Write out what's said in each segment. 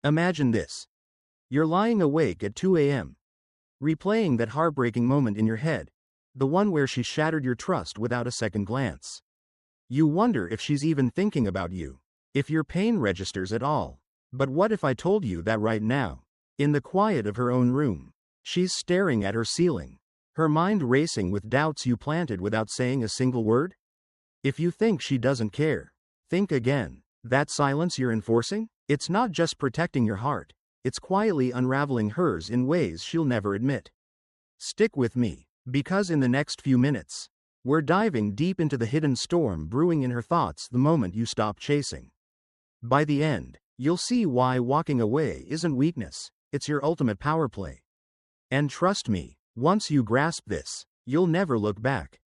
Imagine this. You're lying awake at 2 a.m., replaying that heartbreaking moment in your head, the one where she shattered your trust without a second glance. You wonder if she's even thinking about you, if your pain registers at all. But what if I told you that right now, in the quiet of her own room, she's staring at her ceiling, her mind racing with doubts you planted without saying a single word? If you think she doesn't care, think again. That silence you're enforcing? It's not just protecting your heart, it's quietly unraveling hers in ways she'll never admit. Stick with me, because in the next few minutes, we're diving deep into the hidden storm brewing in her thoughts the moment you stop chasing. By the end, you'll see why walking away isn't weakness, it's your ultimate power play. And trust me, once you grasp this, you'll never look back.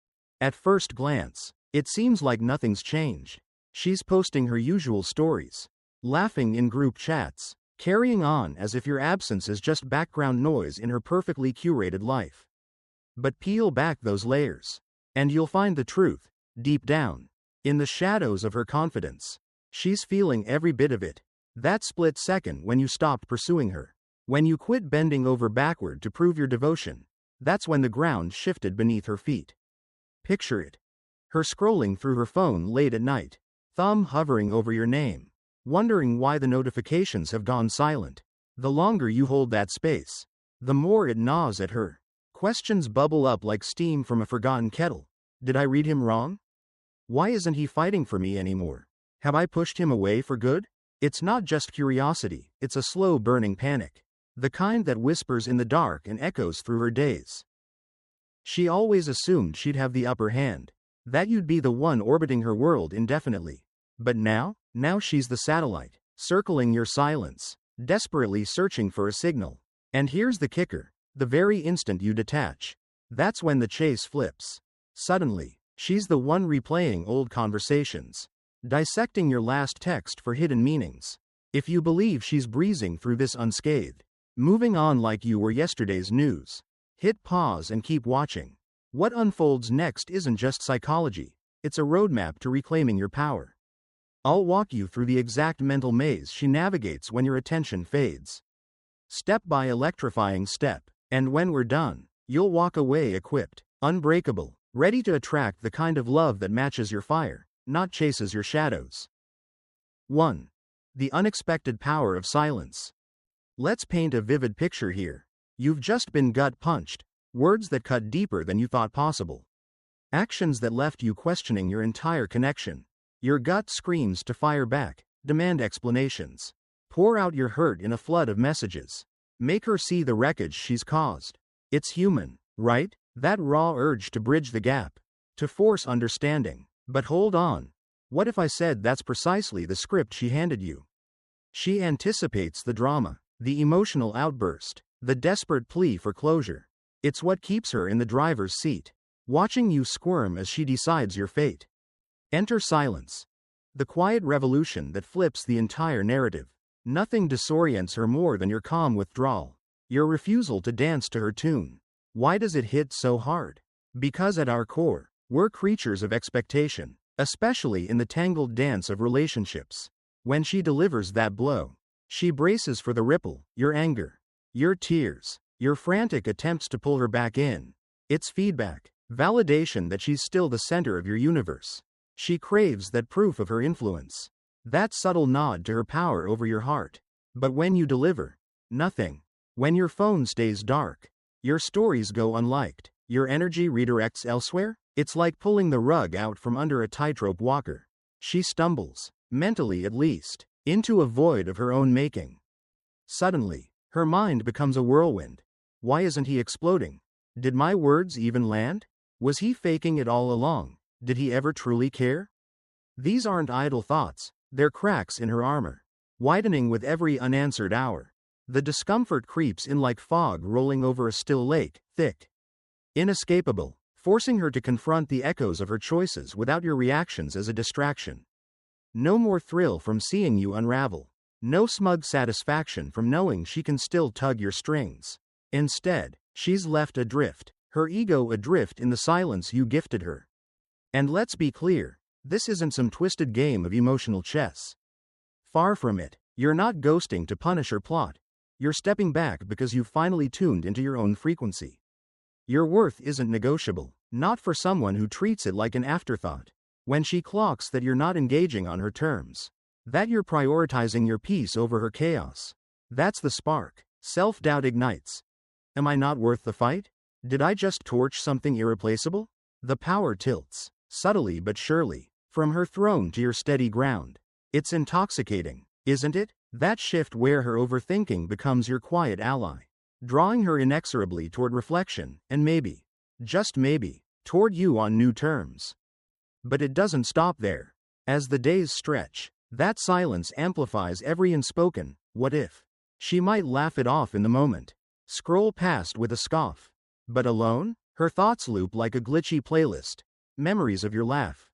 At first glance, it seems like nothing's changed. She's posting her usual stories, laughing in group chats, carrying on as if your absence is just background noise in her perfectly curated life. But peel back those layers, and you'll find the truth, deep down, in the shadows of her confidence. She's feeling every bit of it. That split second when you stopped pursuing her, when you quit bending over backward to prove your devotion, that's when the ground shifted beneath her feet. Picture it. Her scrolling through her phone late at night, thumb hovering over your name, wondering why the notifications have gone silent. The longer you hold that space, the more it gnaws at her. Questions bubble up like steam from a forgotten kettle. Did I read him wrong? Why isn't he fighting for me anymore? Have I pushed him away for good? It's not just curiosity, it's a slow burning panic. The kind that whispers in the dark and echoes through her days. She always assumed she'd have the upper hand, that you'd be the one orbiting her world indefinitely. But now she's the satellite, circling your silence, desperately searching for a signal. And here's the kicker. The very instant you detach, that's when the chase flips. Suddenly, she's the one replaying old conversations, dissecting your last text for hidden meanings. If you believe she's breezing through this unscathed, moving on like you were yesterday's news, hit pause and keep watching. What unfolds next isn't just psychology, it's a roadmap to reclaiming your power. I'll walk you through the exact mental maze she navigates when your attention fades. Step by electrifying step. And when we're done, you'll walk away equipped, unbreakable, ready to attract the kind of love that matches your fire, not chases your shadows. 1. The unexpected power of silence. Let's paint a vivid picture here. You've just been gut-punched, words that cut deeper than you thought possible. Actions that left you questioning your entire connection. Your gut screams to fire back, demand explanations. Pour out your hurt in a flood of messages. Make her see the wreckage she's caused. It's human, right? That raw urge to bridge the gap, to force understanding. But hold on. What if I said that's precisely the script she handed you? She anticipates the drama, the emotional outburst, the desperate plea for closure. It's what keeps her in the driver's seat, watching you squirm as she decides your fate. Enter silence. The quiet revolution that flips the entire narrative. Nothing disorients her more than your calm withdrawal, your refusal to dance to her tune. Why does it hit so hard? Because at our core, we're creatures of expectation, especially in the tangled dance of relationships. When she delivers that blow, she braces for the ripple, your anger, your tears, your frantic attempts to pull her back in. It's feedback, validation that she's still the center of your universe. She craves that proof of her influence. That subtle nod to her power over your heart. But when you deliver, nothing. When your phone stays dark, your stories go unliked, your energy redirects elsewhere, it's like pulling the rug out from under a tightrope walker. She stumbles, mentally at least, into a void of her own making. Suddenly, her mind becomes a whirlwind. Why isn't he exploding? Did my words even land? Was he faking it all along? Did he ever truly care? These aren't idle thoughts. They're cracks in her armor, widening with every unanswered hour. The discomfort creeps in like fog rolling over a still lake, thick, inescapable, forcing her to confront the echoes of her choices without your reactions as a distraction. No more thrill from seeing you unravel. No smug satisfaction from knowing she can still tug your strings. Instead, she's left adrift, her ego adrift in the silence you gifted her. And let's be clear. This isn't some twisted game of emotional chess. Far from it, You're not ghosting to punish or plot. You're stepping back because you've finally tuned into your own frequency. Your worth isn't negotiable, not for someone who treats it like an afterthought. When she clocks that you're not engaging on her terms, that you're prioritizing your peace over her chaos, that's the spark. Self-doubt ignites. Am I not worth the fight? Did I just torch something irreplaceable? The power tilts, subtly but surely, from her throne to your steady ground. It's intoxicating, isn't it? That shift where her overthinking becomes your quiet ally, drawing her inexorably toward reflection, and maybe, just maybe, toward you on new terms. But it doesn't stop there. As the days stretch, that silence amplifies every unspoken what if. She might laugh it off in the moment, scroll past with a scoff. But alone, her thoughts loop like a glitchy playlist, memories of your laugh.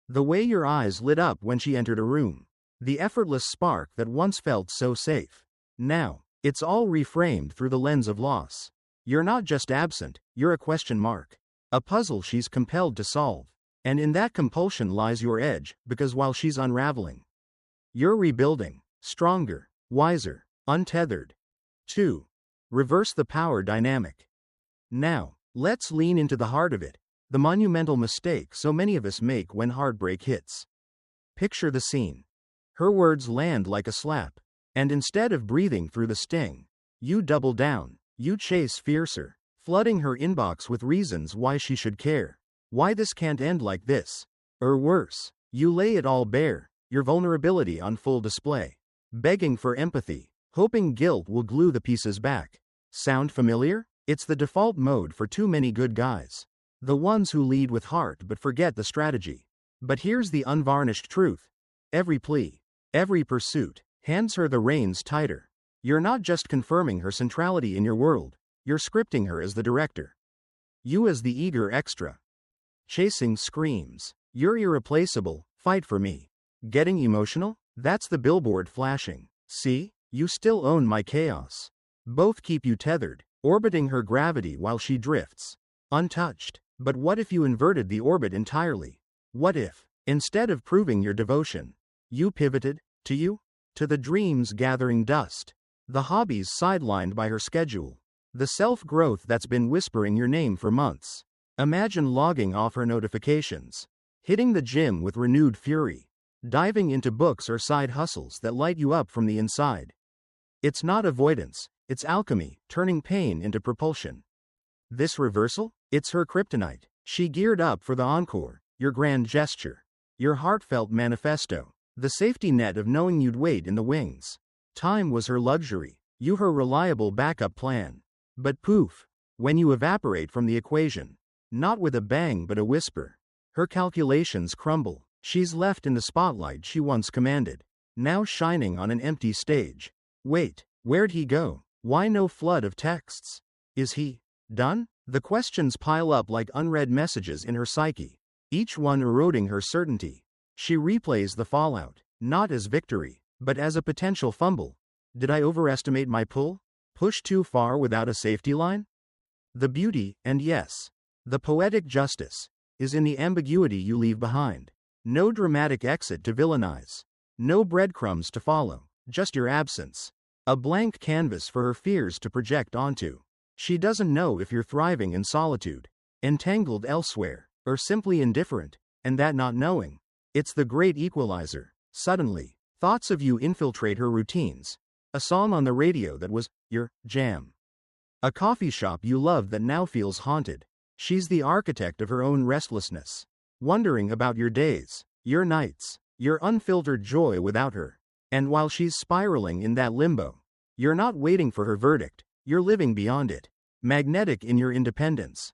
The way your eyes lit up when she entered a room. The effortless spark that once felt so safe. Now, it's all reframed through the lens of loss. You're not just absent, you're a question mark. A puzzle she's compelled to solve. And in that compulsion lies your edge, because while she's unraveling, you're rebuilding, stronger, wiser, untethered. 2. Reverse the power dynamic. Now, let's lean into the heart of it, the monumental mistake so many of us make when heartbreak hits. Picture the scene. Her words land like a slap, and instead of breathing through the sting, you double down, you chase fiercer, flooding her inbox with reasons why she should care, why this can't end like this, or worse. You lay it all bare, your vulnerability on full display, begging for empathy, hoping guilt will glue the pieces back. Sound familiar? It's the default mode for too many good guys. The ones who lead with heart but forget the strategy. But here's the unvarnished truth. Every plea, every pursuit, hands her the reins tighter. You're not just confirming her centrality in your world, you're scripting her as the director. You as the eager extra. Chasing screams, "You're irreplaceable, fight for me." Getting emotional? That's the billboard flashing. "See, you still own my chaos." Both keep you tethered, orbiting her gravity while she drifts, untouched. But what if you inverted the orbit entirely? What if, instead of proving your devotion, you pivoted, to the dreams gathering dust, the hobbies sidelined by her schedule, the self-growth that's been whispering your name for months? Imagine logging off her notifications, hitting the gym with renewed fury, diving into books or side hustles that light you up from the inside. It's not avoidance, it's alchemy, turning pain into propulsion. This reversal? It's her kryptonite. She geared up for the encore, your grand gesture, your heartfelt manifesto, the safety net of knowing you'd wait in the wings. Time was her luxury, you her reliable backup plan. But poof, when you evaporate from the equation, not with a bang but a whisper, her calculations crumble. She's left in the spotlight she once commanded, now shining on an empty stage. Wait, where'd he go? Why no flood of texts? Is he done? The questions pile up like unread messages in her psyche, each one eroding her certainty. She replays the fallout, not as victory, but as a potential fumble. Did I overestimate my pull? Push too far without a safety line? The beauty, and yes, the poetic justice, is in the ambiguity you leave behind. No dramatic exit to villainize. No breadcrumbs to follow, just your absence. A blank canvas for her fears to project onto. She doesn't know if you're thriving in solitude, entangled elsewhere, or simply indifferent, and that not knowing, it's the great equalizer. Suddenly, thoughts of you infiltrate her routines. A song on the radio that was your jam. A coffee shop you loved that now feels haunted. She's the architect of her own restlessness, wondering about your days, your nights, your unfiltered joy without her. And while she's spiraling in that limbo, you're not waiting for her verdict, you're living beyond it, magnetic in your independence.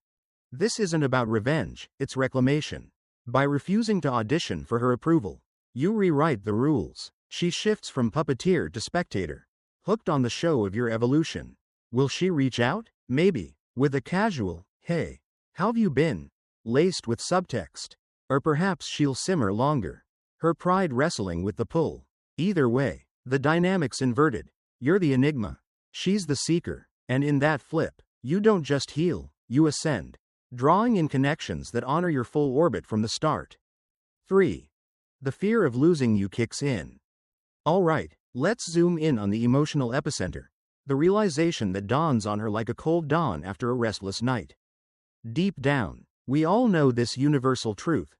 This isn't about revenge, it's reclamation. By refusing to audition for her approval, you rewrite the rules. She shifts from puppeteer to spectator, hooked on the show of your evolution. Will she reach out? Maybe, with a casual, "Hey, how've you been?" laced with subtext. Or perhaps she'll simmer longer, her pride wrestling with the pull. Either way, the dynamic's inverted. You're the enigma, she's the seeker, and in that flip, you don't just heal, you ascend, drawing in connections that honor your full orbit from the start. 3. The fear of losing you kicks in. All right, Let's zoom in on the emotional epicenter, the realization that dawns on her like a cold dawn after a restless night. Deep down, we all know this universal truth.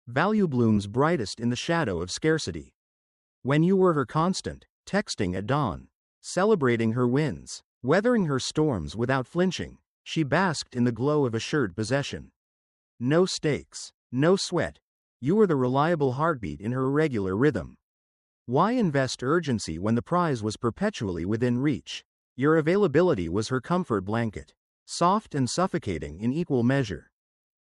Value blooms brightest in the shadow of scarcity. When you were her constant, texting at dawn, celebrating her wins, weathering her storms without flinching, she basked in the glow of assured possession. No stakes, no sweat. You were the reliable heartbeat in her irregular rhythm. Why invest urgency when the prize was perpetually within reach? Your availability was her comfort blanket, soft and suffocating in equal measure.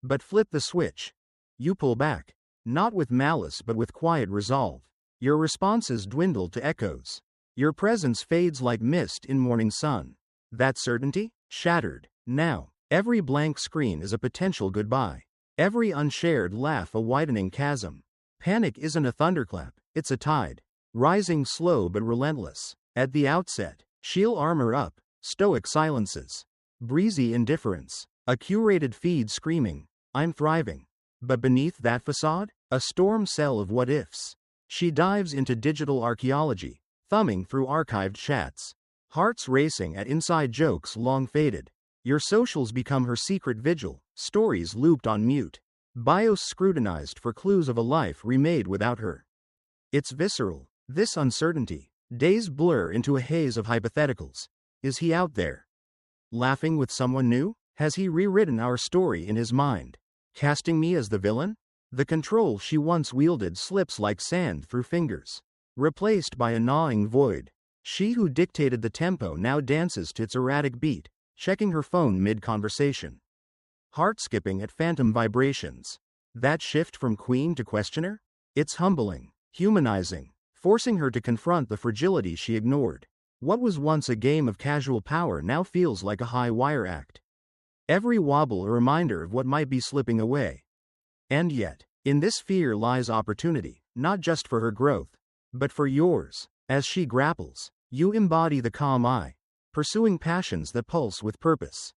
But flip the switch. You pull back, not with malice but with quiet resolve. Your responses dwindle to echoes. Your presence fades like mist in morning sun. That certainty? Shattered. Now, every blank screen is a potential goodbye. Every unshared laugh a widening chasm. Panic isn't a thunderclap, it's a tide. Rising slow but relentless. At the outset, she'll armor up, stoic silences. Breezy indifference. A curated feed screaming, I'm thriving. But beneath that facade, a storm cell of what-ifs. She dives into digital archaeology, thumbing through archived chats. Hearts racing at inside jokes long faded. Your socials become her secret vigil, stories looped on mute. Bios scrutinized for clues of a life remade without her. It's visceral, this uncertainty. Days blur into a haze of hypotheticals. Is he out there? Laughing with someone new? Has he rewritten our story in his mind? Casting me as the villain? The control she once wielded slips like sand through fingers, replaced by a gnawing void. She who dictated the tempo now dances to its erratic beat, checking her phone mid-conversation. Heart skipping at phantom vibrations. That shift from queen to questioner? It's humbling, humanizing, forcing her to confront the fragility she ignored. What was once a game of casual power now feels like a high-wire act. Every wobble a reminder of what might be slipping away. And yet, in this fear lies opportunity, not just for her growth, but for yours. As she grapples, you embody the calm eye, pursuing passions that pulse with purpose.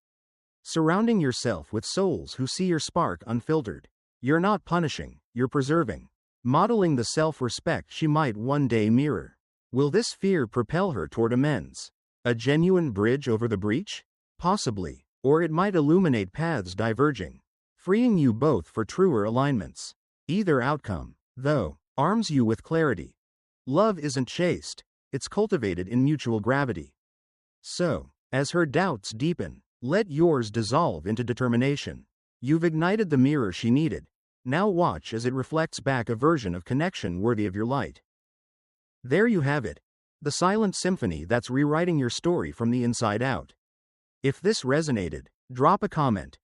Surrounding yourself with souls who see your spark unfiltered. You're not punishing, you're preserving. Modeling the self-respect she might one day mirror. Will this fear propel her toward amends? A genuine bridge over the breach? Possibly. Or it might illuminate paths diverging, freeing you both for truer alignments. Either outcome, though, arms you with clarity. Love isn't chased, it's cultivated in mutual gravity. So, as her doubts deepen, let yours dissolve into determination. You've ignited the mirror she needed. Now watch as it reflects back a version of connection worthy of your light. There you have it. The silent symphony that's rewriting your story from the inside out. If this resonated, drop a comment.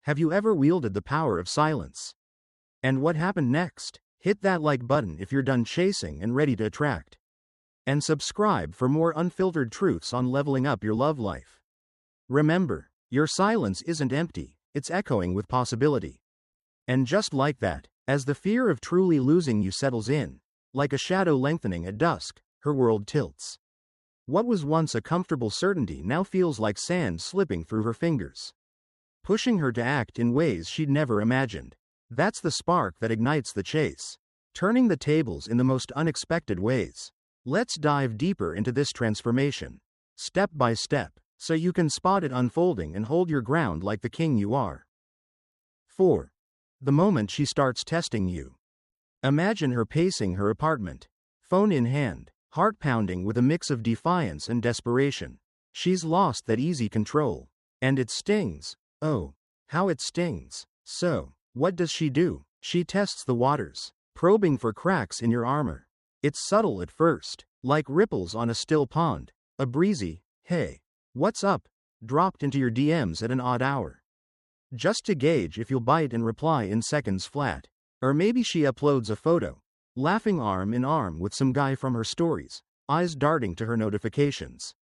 Have you ever wielded the power of silence? And what happened next? Hit that like button if you're done chasing and ready to attract. And subscribe for more unfiltered truths on leveling up your love life. Remember, your silence isn't empty, it's echoing with possibility. And just like that, as the fear of truly losing you settles in, like a shadow lengthening at dusk, her world tilts. What was once a comfortable certainty now feels like sand slipping through her fingers, pushing her to act in ways she'd never imagined. That's the spark that ignites the chase, turning the tables in the most unexpected ways. Let's dive deeper into this transformation, step by step, so you can spot it unfolding and hold your ground like the king you are. 4. The moment she starts testing you. Imagine her pacing her apartment, phone in hand, heart pounding with a mix of defiance and desperation. She's lost that easy control. And it stings. Oh, how it stings. So, what does she do? She tests the waters, probing for cracks in your armor. It's subtle at first, like ripples on a still pond. A breezy, hey, what's up, dropped into your DMs at an odd hour. Just to gauge if you'll bite and reply in seconds flat. Or maybe she uploads a photo, laughing arm in arm with some guy from her stories, eyes darting to her notifications.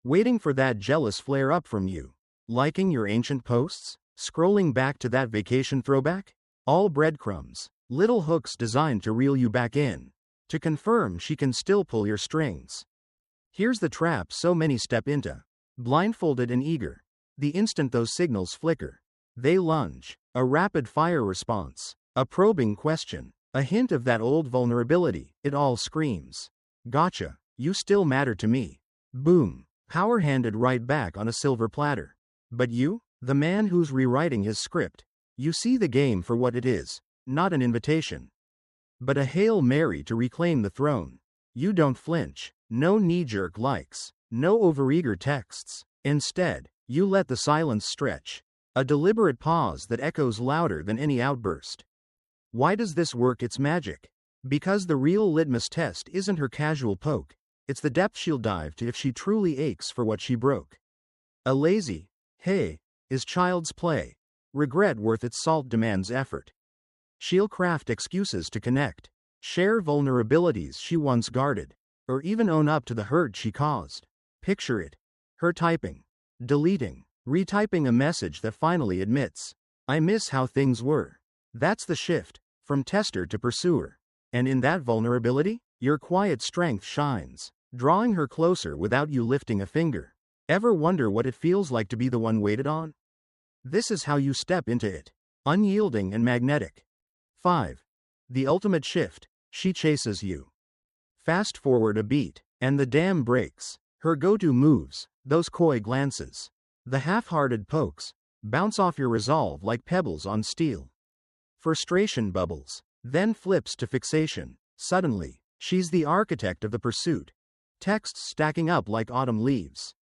Waiting for that jealous flare-up from you. Liking your ancient posts? Scrolling back to that vacation throwback? All breadcrumbs, little hooks designed to reel you back in. To confirm she can still pull your strings. Here's the trap so many step into. Blindfolded and eager. The instant those signals flicker, they lunge. A rapid-fire response. A probing question. A hint of that old vulnerability. It all screams, gotcha. You still matter to me. Boom. Power handed right back on a silver platter. But you, the man who's rewriting his script, you see the game for what it is, not an invitation, but a Hail Mary to reclaim the throne. You don't flinch. No knee-jerk likes. No overeager texts. Instead, you let the silence stretch. A deliberate pause that echoes louder than any outburst. Why does this work its magic? Because the real litmus test isn't her casual poke, it's the depth she'll dive to if she truly aches for what she broke. A lazy, hey, is child's play. Regret worth its salt demands effort. She'll craft excuses to connect, share vulnerabilities she once guarded, or even own up to the hurt she caused. Picture it. Her typing, deleting, retyping a message that finally admits, I miss how things were. That's the shift, from tester to pursuer. And in that vulnerability, your quiet strength shines, drawing her closer without you lifting a finger. Ever wonder what it feels like to be the one waited on? This is how you step into it, unyielding and magnetic. 5. The ultimate shift, she chases you. Fast forward a beat, and the dam breaks. Her go-to moves, those coy glances, the half-hearted pokes, bounce off your resolve like pebbles on steel. Frustration bubbles, then flips to fixation. Suddenly, she's the architect of the pursuit. Texts stacking up like autumn leaves,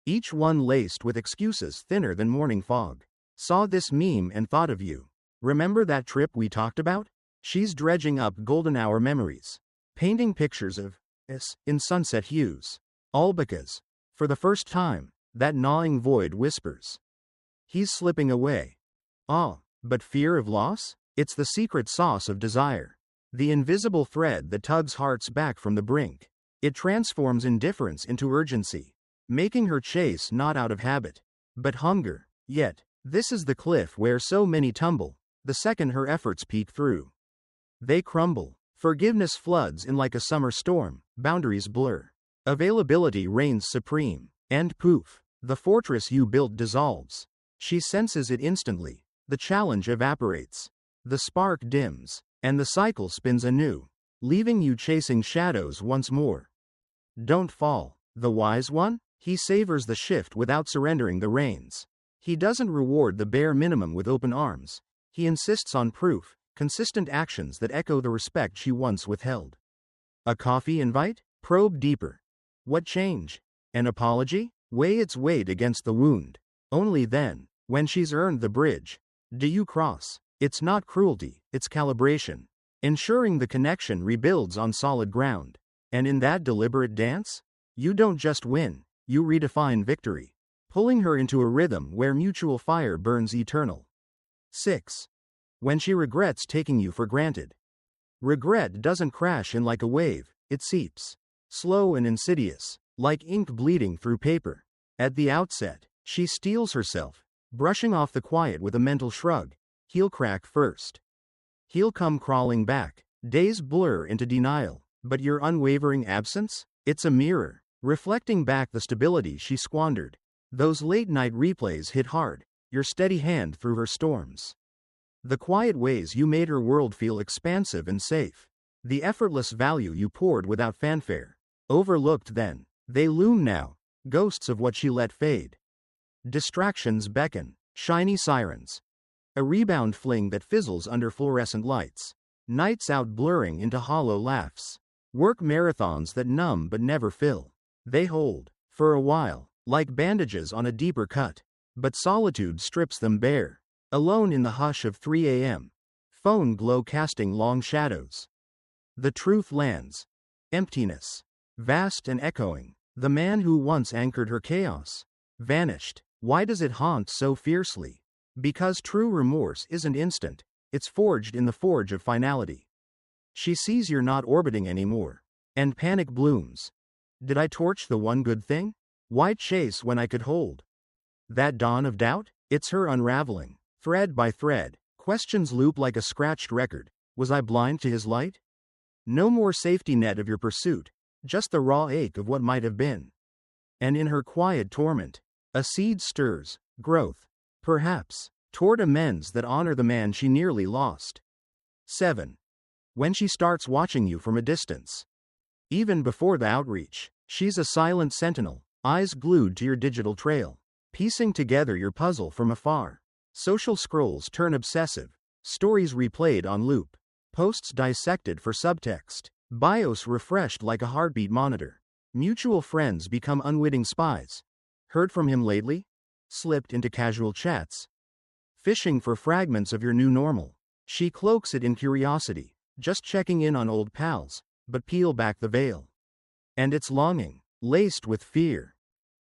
each one laced with excuses thinner than morning fog. Saw this meme and thought of you. Remember that trip we talked about? She's dredging up golden hour memories, painting pictures of us in sunset hues. All because, for the first time, that gnawing void whispers, he's slipping away. But fear of loss? It's the secret sauce of desire. The invisible thread that tugs hearts back from the brink. It transforms indifference into urgency, making her chase not out of habit, but hunger. Yet, this is the cliff where so many tumble, the second her efforts peek through. They crumble. Forgiveness floods in like a summer storm, boundaries blur. Availability reigns supreme, and poof, the fortress you built dissolves. She senses it instantly. The challenge evaporates. The spark dims, and the cycle spins anew, leaving you chasing shadows once more. Don't fall. The wise one? He savors the shift without surrendering the reins. He doesn't reward the bare minimum with open arms. He insists on proof, consistent actions that echo the respect she once withheld. A coffee invite? Probe deeper. What change? An apology? Weigh its weight against the wound. Only then, when she's earned the bridge, do you cross. It's not cruelty, it's calibration, ensuring the connection rebuilds on solid ground. And in that deliberate dance, you don't just win, you redefine victory, pulling her into a rhythm where mutual fire burns eternal. 6. When she regrets taking you for granted. Regret doesn't crash in like a wave, it seeps, slow and insidious, like ink bleeding through paper. At the outset, she steels herself, brushing off the quiet with a mental shrug. He'll crack first. He'll come crawling back. Days blur into denial, but your unwavering absence? It's a mirror, reflecting back the stability she squandered. Those late-night replays hit hard, your steady hand through her storms. The quiet ways you made her world feel expansive and safe. The effortless value you poured without fanfare. Overlooked then, they loom now, ghosts of what she let fade. Distractions beckon, shiny sirens. A rebound fling that fizzles under fluorescent lights. Nights out blurring into hollow laughs. Work marathons that numb but never fill. They hold, for a while, like bandages on a deeper cut. But solitude strips them bare. Alone in the hush of 3 a.m. Phone glow casting long shadows. The truth lands. Emptiness. Vast and echoing. The man who once anchored her chaos. Vanished. Why does it haunt so fiercely? Because true remorse isn't instant. It's forged in the forge of finality. She sees you're not orbiting anymore. And panic blooms. Did I torch the one good thing? Why chase when I could hold? That dawn of doubt? It's her unraveling. Thread by thread, questions loop like a scratched record. Was I blind to his light? No more safety net of your pursuit, just the raw ache of what might have been. And in her quiet torment, a seed stirs, growth, perhaps, toward amends that honor the man she nearly lost. 7. When she starts watching you from a distance. Even before the outreach, she's a silent sentinel, eyes glued to your digital trail, piecing together your puzzle from afar. Social scrolls turn obsessive, stories replayed on loop, posts dissected for subtext, bios refreshed like a heartbeat monitor. Mutual friends become unwitting spies. Heard from him lately? Slipped into casual chats. Fishing for fragments of your new normal. She cloaks it in curiosity, just checking in on old pals, but peel back the veil. And it's longing, laced with fear.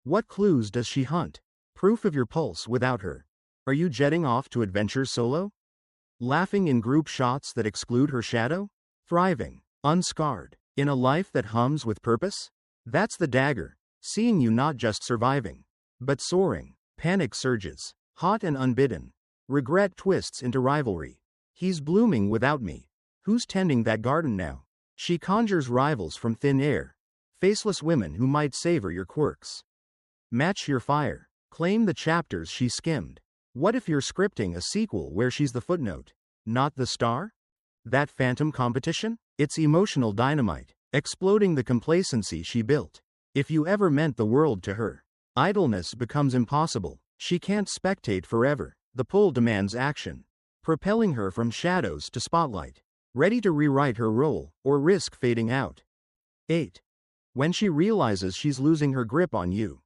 What clues does she hunt? Proof of your pulse without her. Are you jetting off to adventures solo? Laughing in group shots that exclude her shadow? Thriving, unscarred, in a life that hums with purpose? That's the dagger, seeing you not just surviving, but soaring. Panic surges, hot and unbidden. Regret twists into rivalry. He's blooming without me. Who's tending that garden now? She conjures rivals from thin air, faceless women who might savor your quirks. Match your fire. Claim the chapters she skimmed. What if you're scripting a sequel where she's the footnote, not the star? That phantom competition? It's emotional dynamite, exploding the complacency she built. If you ever meant the world to her, idleness becomes impossible. She can't spectate forever. The pull demands action, propelling her from shadows to spotlight, ready to rewrite her role or risk fading out. 8. When she realizes she's losing her grip on you.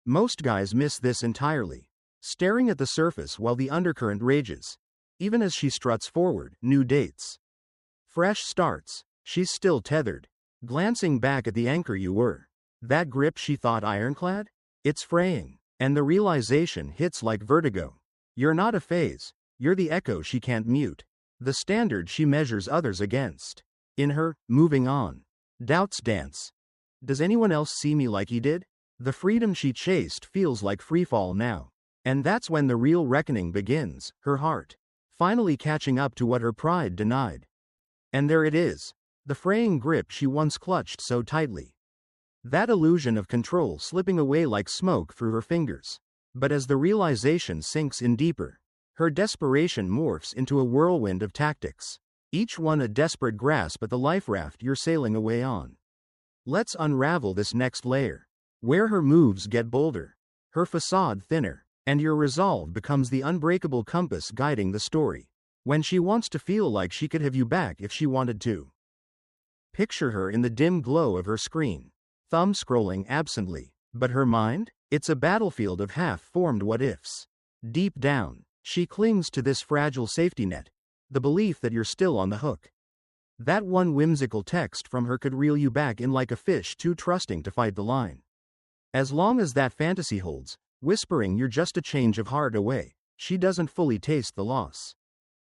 Most guys miss this entirely, staring at the surface while the undercurrent rages. Even as she struts forward, new dates. Fresh starts, she's still tethered, glancing back at the anchor you were. That grip she thought ironclad? It's fraying, and the realization hits like vertigo. You're not a phase, you're the echo she can't mute, the standard she measures others against. In her, moving on, doubts dance. Does anyone else see me like he did? The freedom she chased feels like freefall now. And that's when the real reckoning begins, her heart finally catching up to what her pride denied. And there it is, the fraying grip she once clutched so tightly. That illusion of control slipping away like smoke through her fingers. But as the realization sinks in deeper, her desperation morphs into a whirlwind of tactics, each one a desperate grasp at the life raft you're sailing away on. Let's unravel this next layer, where her moves get bolder, her facade thinner, and your resolve becomes the unbreakable compass guiding the story. When she wants to feel like she could have you back if she wanted to. Picture her in the dim glow of her screen, thumb scrolling absently, but her mind? It's a battlefield of half-formed what-ifs. Deep down, she clings to this fragile safety net, the belief that you're still on the hook. That one whimsical text from her could reel you back in like a fish too trusting to fight the line. As long as that fantasy holds, whispering you're just a change of heart away, she doesn't fully taste the loss.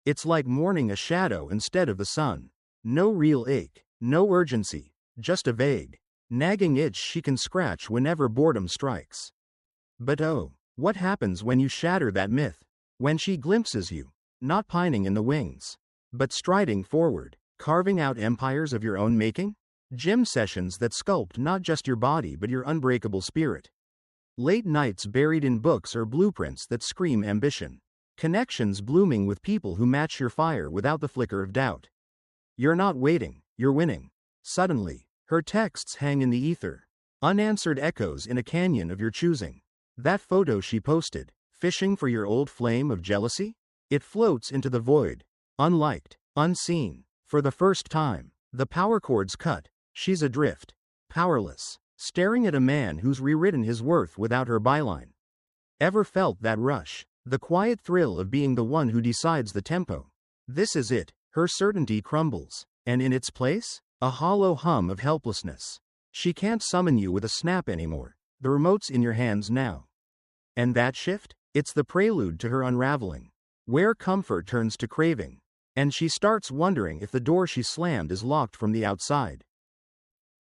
It's like mourning a shadow instead of the sun. No real ache, no urgency, just a vague, nagging itch she can scratch whenever boredom strikes. But oh, what happens when you shatter that myth? When she glimpses you, not pining in the wings, but striding forward, carving out empires of your own making? Gym sessions that sculpt not just your body but your unbreakable spirit. Late nights buried in books or blueprints that scream ambition. Connections blooming with people who match your fire without the flicker of doubt. You're not waiting, you're winning. Suddenly, her texts hang in the ether, unanswered echoes in a canyon of your choosing. That photo she posted, fishing for your old flame of jealousy? It floats into the void, unliked, unseen. For the first time, the power cord's cut, she's adrift, powerless, staring at a man who's rewritten his worth without her byline. Ever felt that rush? The quiet thrill of being the one who decides the tempo. This is it, her certainty crumbles, and in its place, a hollow hum of helplessness. She can't summon you with a snap anymore, the remote's in your hands now. And that shift? It's the prelude to her unraveling, where comfort turns to craving, and she starts wondering if the door she slammed is locked from the outside.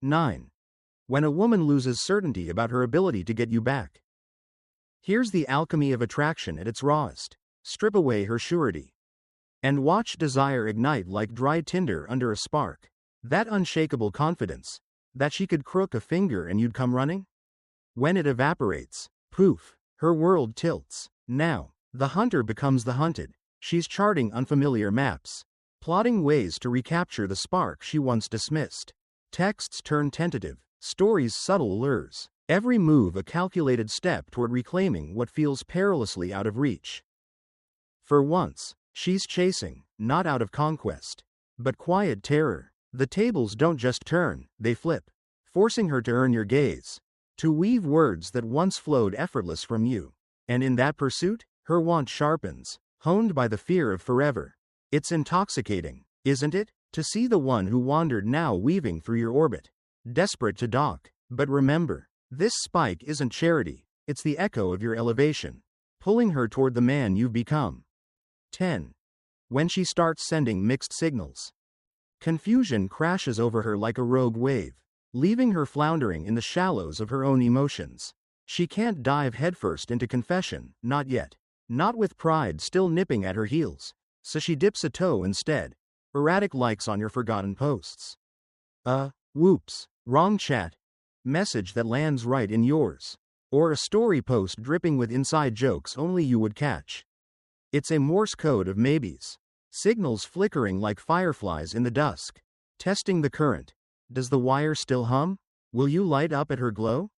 9. When a woman loses certainty about her ability to get you back. Here's the alchemy of attraction at its rawest. Strip away her surety, and watch desire ignite like dry tinder under a spark. That unshakable confidence, that she could crook a finger and you'd come running? When it evaporates, poof, her world tilts. Now, the hunter becomes the hunted. She's charting unfamiliar maps, plotting ways to recapture the spark she once dismissed. Texts turn tentative, stories subtle lures. Every move a calculated step toward reclaiming what feels perilously out of reach. For once, she's chasing, not out of conquest, but quiet terror. The tables don't just turn, they flip, forcing her to earn your gaze, to weave words that once flowed effortless from you. And in that pursuit, her want sharpens, honed by the fear of forever. It's intoxicating, isn't it, to see the one who wandered now weaving through your orbit, desperate to dock. But remember, this spike isn't charity, it's the echo of your elevation, pulling her toward the man you've become. 10. When she starts sending mixed signals. Confusion crashes over her like a rogue wave, leaving her floundering in the shallows of her own emotions. She can't dive headfirst into confession, not yet. Not with pride still nipping at her heels, so she dips a toe instead. Erratic likes on your forgotten posts. Whoops, wrong chat. Message that lands right in yours. Or a story post dripping with inside jokes only you would catch. It's a Morse code of maybes. Signals flickering like fireflies in the dusk. Testing the current. Does the wire still hum? Will you light up at her glow?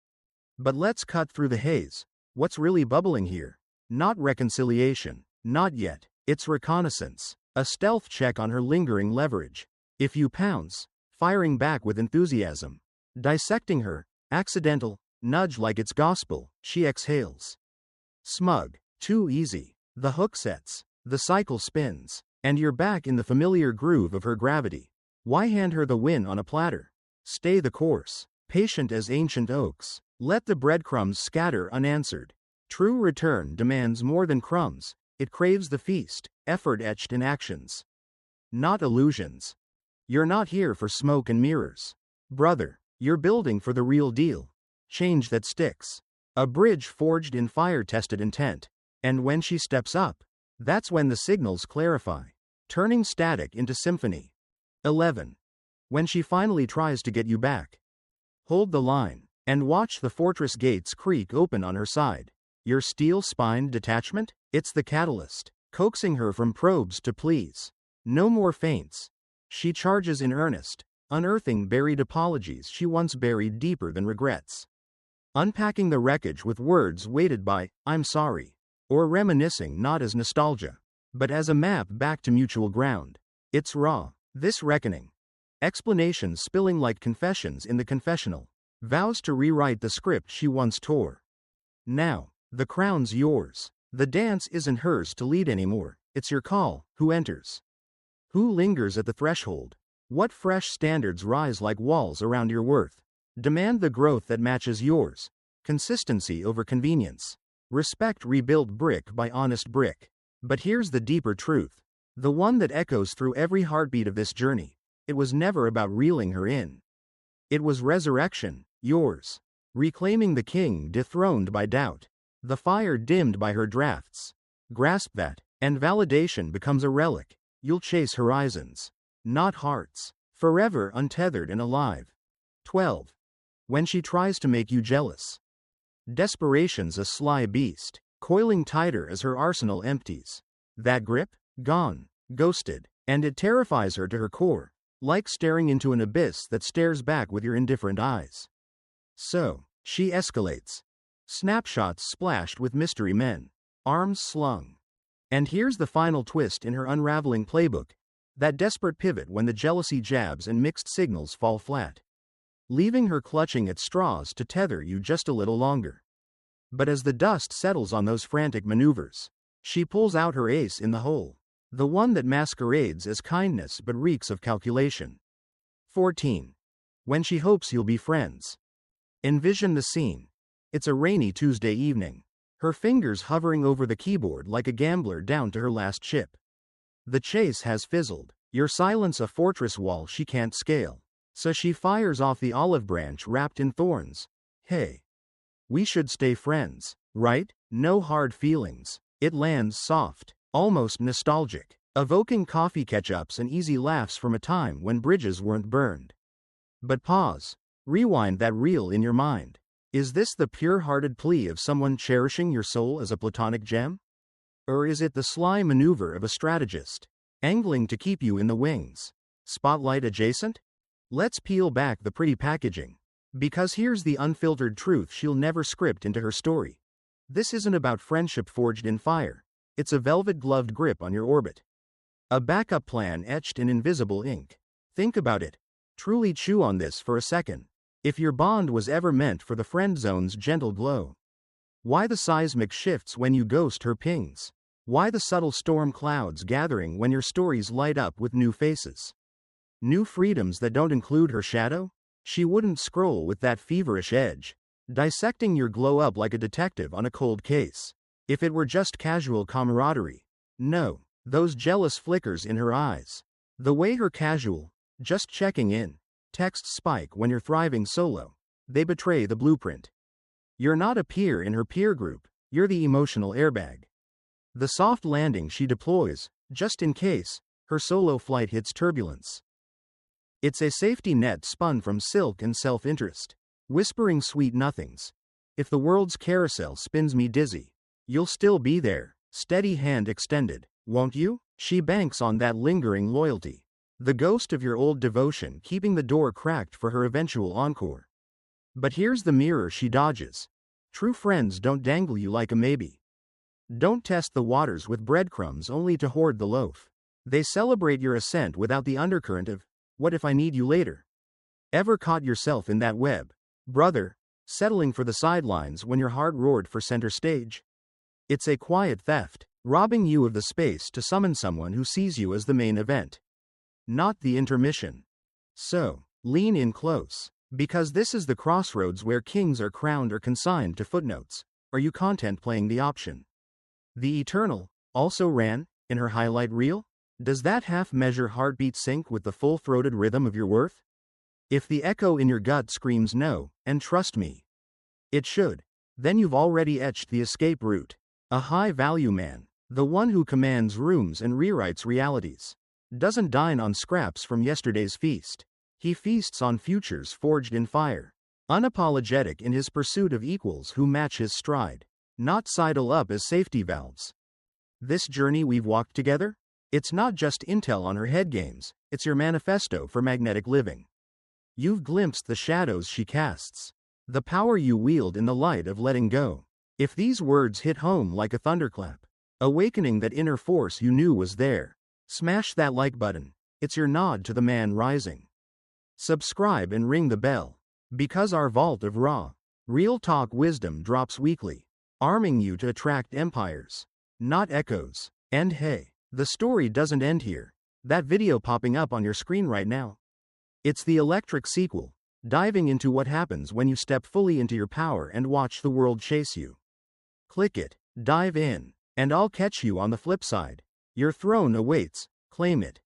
But let's cut through the haze. What's really bubbling here? Not reconciliation. Not yet. It's reconnaissance. A stealth check on her lingering leverage. If you pounce, firing back with enthusiasm. Dissecting her, accidental, nudge like it's gospel, she exhales. Smug. Too easy. The hook sets. The cycle spins. And you're back in the familiar groove of her gravity. Why hand her the win on a platter? Stay the course. Patient as ancient oaks. Let the breadcrumbs scatter unanswered. True return demands more than crumbs. It craves the feast, effort etched in actions. Not illusions. You're not here for smoke and mirrors. Brother, you're building for the real deal. Change that sticks. A bridge forged in fire-tested intent. And when she steps up, that's when the signals clarify, turning static into symphony. 11. When she finally tries to get you back. Hold the line, and watch the fortress gates creak open on her side. Your steel-spined detachment? It's the catalyst, coaxing her from probes to pleas. No more feints. She charges in earnest, unearthing buried apologies she once buried deeper than regrets. Unpacking the wreckage with words weighted by, I'm sorry. Or reminiscing not as nostalgia, but as a map back to mutual ground. It's raw, this reckoning. Explanations spilling like confessions in the confessional. Vows to rewrite the script she once tore. Now, the crown's yours. The dance isn't hers to lead anymore, it's your call. Who enters? Who lingers at the threshold? What fresh standards rise like walls around your worth? Demand the growth that matches yours. Consistency over convenience. Respect rebuilt brick by honest brick. But here's the deeper truth. The one that echoes through every heartbeat of this journey. It was never about reeling her in. It was resurrection, yours. Reclaiming the king dethroned by doubt. The fire dimmed by her drafts. Grasp that, and validation becomes a relic. You'll chase horizons, not hearts. Forever untethered and alive. 12. When she tries to make you jealous. Desperation's a sly beast, coiling tighter as her arsenal empties. That grip? Gone. Ghosted. And it terrifies her to her core, like staring into an abyss that stares back with your indifferent eyes. So, she escalates. Snapshots splashed with mystery men. Arms slung. And here's the final twist in her unraveling playbook. That desperate pivot when the jealousy jabs and mixed signals fall flat. Leaving her clutching at straws to tether you just a little longer. But as the dust settles on those frantic maneuvers, she pulls out her ace in the hole. The one that masquerades as kindness but reeks of calculation. 14. When she hopes you'll be friends. Envision the scene. It's a rainy Tuesday evening. Her fingers hovering over the keyboard like a gambler down to her last chip. The chase has fizzled. Your silence a fortress wall she can't scale. So she fires off the olive branch wrapped in thorns. Hey. We should stay friends, right? No hard feelings. It lands soft, almost nostalgic, evoking coffee catch-ups and easy laughs from a time when bridges weren't burned. But pause. Rewind that reel in your mind. Is this the pure-hearted plea of someone cherishing your soul as a platonic gem? Or is it the sly maneuver of a strategist, angling to keep you in the wings? Spotlight adjacent? Let's peel back the pretty packaging. Because here's the unfiltered truth she'll never script into her story. This isn't about friendship forged in fire. It's a velvet-gloved grip on your orbit. A backup plan etched in invisible ink. Think about it. Truly chew on this for a second. If your bond was ever meant for the friend zone's gentle glow, why the seismic shifts when you ghost her pings? Why the subtle storm clouds gathering when your stories light up with new faces? New freedoms that don't include her shadow? She wouldn't scroll with that feverish edge, dissecting your glow up like a detective on a cold case. If it were just casual camaraderie. No, those jealous flickers in her eyes. The way her casual, just checking in, texts spike when you're thriving solo. They betray the blueprint. You're not a peer in her peer group, you're the emotional airbag. The soft landing she deploys, just in case, her solo flight hits turbulence. It's a safety net spun from silk and self-interest, whispering sweet nothings. If the world's carousel spins me dizzy, you'll still be there, steady hand extended, won't you? She banks on that lingering loyalty. The ghost of your old devotion keeping the door cracked for her eventual encore. But here's the mirror she dodges. True friends don't dangle you like a maybe. Don't test the waters with breadcrumbs only to hoard the loaf. They celebrate your ascent without the undercurrent of, what if I need you later? Ever caught yourself in that web, brother, settling for the sidelines when your heart roared for center stage? It's a quiet theft, robbing you of the space to summon someone who sees you as the main event, not the intermission. So, lean in close, because this is the crossroads where kings are crowned or consigned to footnotes. Are you content playing the option? The eternal also ran in her highlight reel? Does that half-measure heartbeat sync with the full-throated rhythm of your worth? If the echo in your gut screams no, and trust me, it should, then you've already etched the escape route. A high-value man, the one who commands rooms and rewrites realities, doesn't dine on scraps from yesterday's feast. He feasts on futures forged in fire. Unapologetic in his pursuit of equals who match his stride, not sidle up as safety valves. This journey we've walked together? It's not just intel on her head games, it's your manifesto for magnetic living. You've glimpsed the shadows she casts, the power you wield in the light of letting go. If these words hit home like a thunderclap, awakening that inner force you knew was there, smash that like button. It's your nod to the man rising. Subscribe and ring the bell, because our vault of raw, real talk wisdom drops weekly, arming you to attract empires, not echoes. And hey, the story doesn't end here. That video popping up on your screen right now. It's the electric sequel, diving into what happens when you step fully into your power and watch the world chase you. Click it, dive in, and I'll catch you on the flip side. Your throne awaits, claim it.